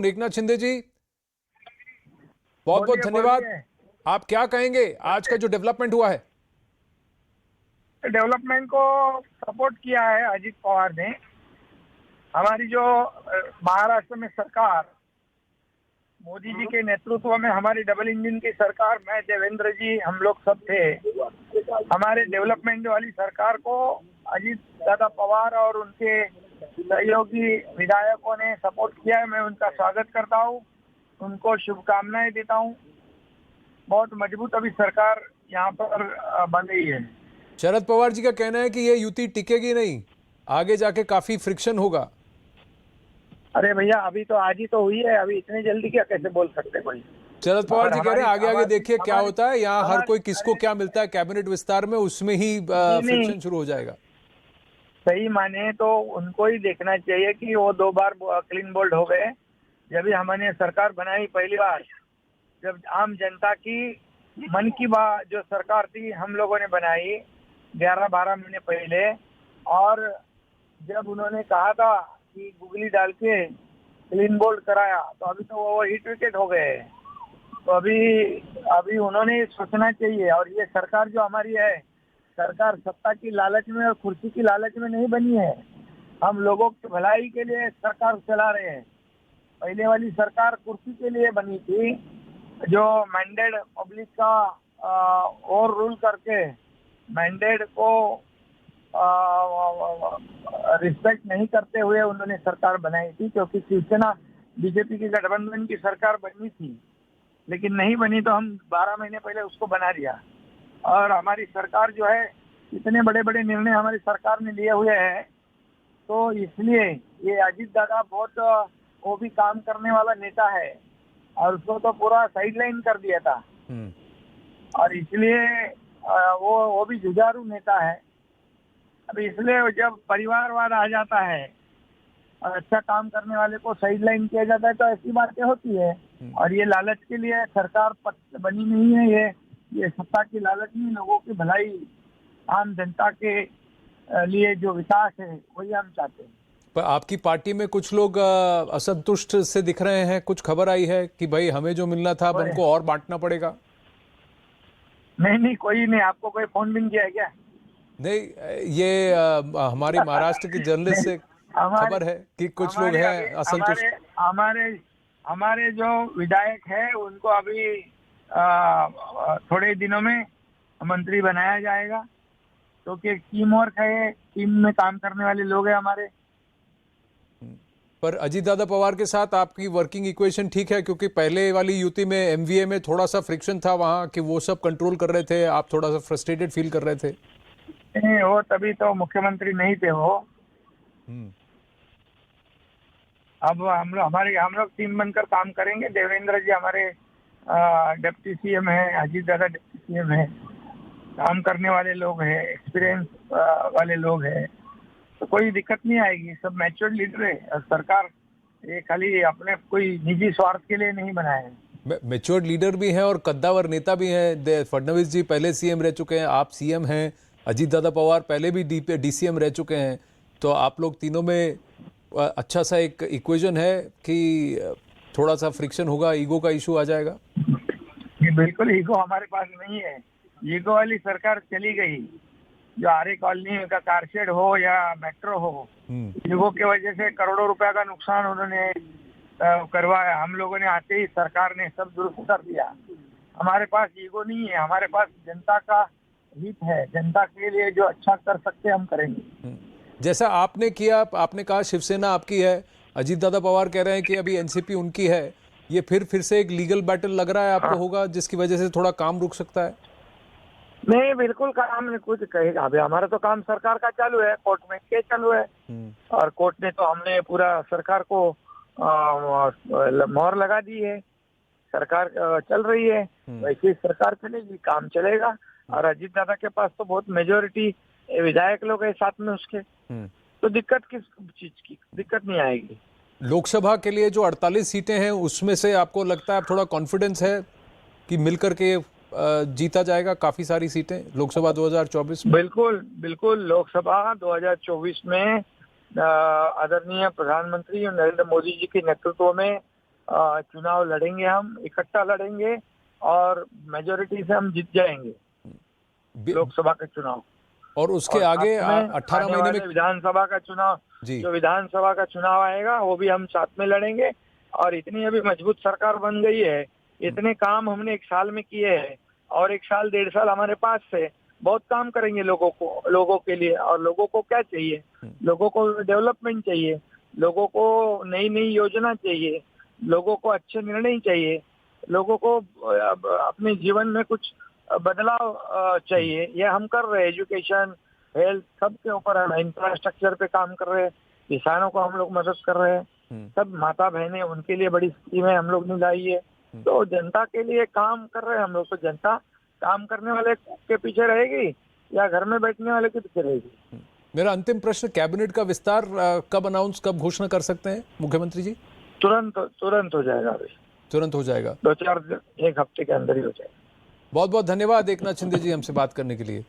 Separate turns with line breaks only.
एकनाथ शिंदे जी, बहुत बहुत धन्यवाद। आप क्या कहेंगे आज का जो डेवलपमेंट हुआ है?
डेवलपमेंट को सपोर्ट किया है अजीत पवार ने। हमारी जो महाराष्ट्र में सरकार, मोदी जी के नेतृत्व में हमारी डबल इंजन की सरकार, मैं देवेंद्र जी, हम लोग सब थे। हमारे डेवलपमेंट वाली सरकार को अजीत दादा पवार और उनके सहयोगी विधायकों ने सपोर्ट किया है। मैं उनका स्वागत करता हूँ, उनको शुभकामनाएं देता हूँ। बहुत मजबूत अभी सरकार यहाँ पर बन रही है।
शरद पवार जी का कहना है कि ये युति टिकेगी नहीं, आगे जाके काफी फ्रिक्शन होगा।
अरे भैया, अभी तो आज ही तो हुई है, अभी इतनी जल्दी क्या कैसे बोल सकते कोई?
शरद पवार जी कह रहे हैं आगे आगे देखिए क्या होता है, यहाँ हर कोई किसको
अरे
क्या मिलता है कैबिनेट विस्तार में, उसमें ही
नहीं नहीं,
फ्रिक्शन शुरू हो जाएगा।
सही माने तो उनको ही देखना चाहिए कि वो 2 बार क्लीन बोल्ड हो गए। जब भी हमने सरकार बनाई पहली बार, जब आम जनता की मन की बात जो सरकार थी हम लोगों ने बनाई 11-12 महीने पहले, और जब उन्होंने कहा था कि गुगली डाल के क्लीन बोल्ड कराया, तो अभी तो वो हिट विकेट हो गए। तो अभी उन्होंने सोचना चाहिए। और ये सरकार जो हमारी है, सरकार सत्ता की लालच में और कुर्सी की लालच में नहीं बनी है। हम लोगों की भलाई के लिए सरकार चला रहे हैं। पहले वाली सरकार कुर्सी के लिए बनी थी, जो मैंडेट पब्लिक का ओवर रूल करके मैंडेट को रिस्पेक्ट नहीं करते हुए उन्होंने सरकार बनाई थी। क्योंकि शिवसेना बीजेपी की गठबंधन की सरकार बननी थी, लेकिन नहीं बनी, तो हम 12 महीने पहले उसको बना दिया। और हमारी सरकार जो है, इतने बड़े बड़े निर्णय हमारी सरकार ने लिए हुए हैं, तो इसलिए ये अजीत दादा बहुत वो भी काम करने वाला नेता है, और उसको तो पूरा साइडलाइन कर दिया था। और इसलिए वो भी जुझारू नेता है। अब इसलिए जब परिवारवाद आ जाता है और अच्छा काम करने वाले को साइडलाइन किया जाता है, तो ऐसी बातें होती है। और ये लालच के लिए सरकार बनी नहीं है। ये सत्ता की लालच नहीं, लोगों की भलाई, आम जनता के लिए जो विकास है वही हम चाहते हैं।
पर आपकी पार्टी में कुछ लोग असंतुष्ट से दिख रहे हैं। कुछ खबर आई है कि भाई हमें जो मिलना था अब हमको और बांटना पड़ेगा।
नहीं नहीं, कोई नहीं। आपको कोई फोन भी किया है क्या?
नहीं, ये हमारी महाराष्ट्र की जर्नलिस्ट से खबर है कि कुछ लोग हैं असंतुष्ट।
हमारे हमारे जो विधायक है उनको अभी थोड़े दिनों में मंत्री बनाया जाएगा, क्योंकि टीम वर्क है, टीम में काम करने वाले लोग हैं हमारे।
पर अजीत दादा पवार के साथ आपकी वर्किंग इक्वेशन ठीक है? क्योंकि पहले वाली युति में एमवीए में थोड़ा सा फ्रिक्शन था वहां कि वो सब कंट्रोल कर रहे थे, आप थोड़ा सा फ्रस्ट्रेटेड फील कर रहे थे।
नहीं, वो तभी तो मुख्यमंत्री नहीं थे वो। अब हम लोग टीम बनकर काम करेंगे। देवेंद्र जी हमारे डिप्टी सीएम है, अजीत दादा डिप्टी सीएम है, काम करने वाले लोग हैं, एक्सपीरियंस वाले लोग हैं, तो कोई दिक्कत नहीं आएगी। सब मैच्योर्ड लीडर है। और सरकार ये खाली अपने कोई निजी स्वार्थ के लिए नहीं बनाए हैं।
मैच्योर्ड लीडर भी हैं और कद्दावर नेता भी हैं। फडणवीस जी पहले सीएम रह चुके हैं, आप सीएम हैं, अजीत दादा पवार पहले भी डीसीएम रह चुके हैं। तो आप लोग तीनों में अच्छा सा एक इक्वेशन है कि थोड़ा सा फ्रिक्शन होगा, ईगो का इशू आ जाएगा।
ये बिल्कुल ईगो हमारे पास नहीं है। ईगो वाली सरकार चली गई। जो आर्य कॉलोनी का कारशेड हो या मेट्रो हो, ईगो की वजह से करोड़ों रुपया का नुकसान उन्होंने करवाया। हम लोगों ने आते ही सरकार ने सब दुरुस्त कर दिया। हमारे पास ईगो नहीं है, हमारे पास जनता का हित है। जनता के लिए जो अच्छा कर सकते हम करेंगे।
जैसा आपने किया, आपने कहा शिवसेना आपकी है, अजीत दादा पवार कह रहे हैं कि अभी एनसीपी उनकी है। ये फिर से एक लीगल बैटल लग रहा है आपको होगा, जिसकी वजह से थोड़ा काम रुक सकता है?
नहीं, बिल्कुल काम नहीं कुछ कहेगा। अभी हमारा तो काम सरकार का चालू है, कोर्ट में केस चालू है, और कोर्ट ने तो हमने पूरा सरकार को मोहर लगा दी है। सरकार चल रही है, वैसे सरकार चलेगी, काम चलेगा। और अजीत दादा के पास तो बहुत मेजोरिटी विधायक लोग है साथ में उसके, तो दिक्कत किस चीज की? दिक्कत नहीं आएगी।
लोकसभा के लिए जो 48 सीटें हैं उसमें से आपको लगता है थोड़ा कॉन्फिडेंस है कि मिलकर के जीता जाएगा काफी सारी सीटें लोकसभा 2024 में?
बिल्कुल बिल्कुल। लोकसभा 2024 में आदरणीय प्रधानमंत्री नरेंद्र मोदी जी के नेतृत्व में चुनाव लड़ेंगे, हम इकट्ठा लड़ेंगे और मेजोरिटी से हम जीत जाएंगे लोकसभा के चुनाव।
और उसके
और
आगे
साथ में
18
आने
महीने
वाले
में
विधानसभा का चुनाव,
जी
जो विधानसभा का चुनाव आएगा वो भी हम साथ में लड़ेंगे। और इतनी अभी मजबूत सरकार बन गई है, इतने काम हमने एक साल में किए हैं और एक साल 1.5 साल हमारे पास से बहुत काम करेंगे लोगों के लिए। और लोगों को क्या चाहिए? लोगों को डेवलपमेंट चाहिए, लोगों को नई नई योजना चाहिए, लोगों को अच्छे निर्णय चाहिए, लोगों को अपने जीवन में कुछ बदलाव चाहिए। ये हम कर रहे हैं। एजुकेशन, हेल्थ, सब के ऊपर हम इंफ्रास्ट्रक्चर पे काम कर रहे हैं। किसानों को हम लोग मदद कर रहे हैं। सब माता बहनें, उनके लिए बड़ी स्कीमें हम लोग ने लाई है। तो जनता के लिए काम कर रहे हैं हम लोग। तो जनता काम करने वाले के पीछे रहेगी या घर में बैठने वाले के पीछे रहेगी?
मेरा अंतिम प्रश्न, कैबिनेट का विस्तार कब घोषणा कर सकते हैं मुख्यमंत्री जी?
तुरंत हो जाएगा। अभी
तुरंत हो जाएगा?
2-4 दिन, 1 हफ्ते के अंदर ही हो जाएगा।
बहुत बहुत धन्यवाद एकनाथ शिंदे जी हमसे बात करने के लिए।